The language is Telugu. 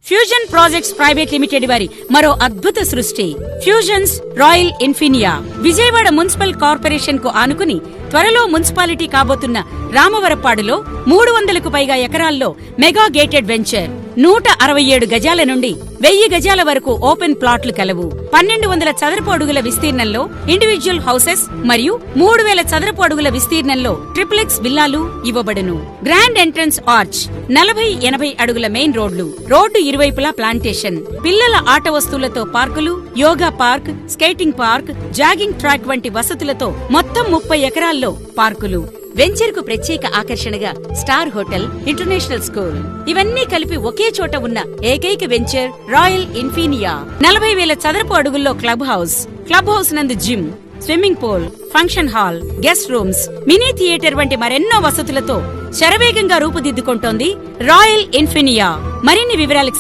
ఫ్యూజన్ ప్రాజెక్ట్స్ ప్రైవేట్ లిమిటెడ్ వారి మరో అద్భుత సృష్టి fusions royal ఇన్ఫినియా. Vijayawada municipal corporation కు ఆనుకుని త్వరలో మున్సిపాలిటీ కాబోతున్న రామవరపాడులో 300కు పైగా ఎకరాల్లో మెగా గేటెడ్ వెంచర్. 167 గజాల నుండి 1000 గజాల వరకు ఓపెన్ ప్లాట్లు కలవు. 1200 చదరపు అడుగుల విస్తీర్ణంలో ఇండివిడ్యువల్ హౌసెస్ మరియు 3000 చదరపు అడుగుల విస్తీర్ణంలో ట్రిప్లెక్స్ విల్లాలు ఇవ్వబడును. గ్రాండ్ ఎంట్రన్స్ ఆర్చ్, 40-80 అడుగుల మెయిన్ రోడ్డు ఇరువైపులా ప్లాంటేషన్, పిల్లల ఆట వస్తువులతో పార్కులు, yoga park, skating park, jogging track వంటి వసతులతో మొత్తం 30 ఎకరాల్లో పార్కులు. వెంచర్ కు ప్రత్యేక ఆకర్షణగా స్టార్ హోటల్, ఇంటర్నేషనల్ స్కూల్ ఇవన్నీ కలిపి ఒకే చోట ఉన్న ఏకైక వెంచర్ రాయల్ ఇన్ఫినియా. 40,000 చదరపు అడుగుల్లో క్లబ్ హౌస్ నందు gym, swimming pool, function hall, guest rooms, mini theatre వంటి మరెన్నో వసతులతో శరవేగంగా రూపుదిద్దుకుంటోంది రాయల్ ఇన్ఫినియా. మరిన్ని వివరాలకు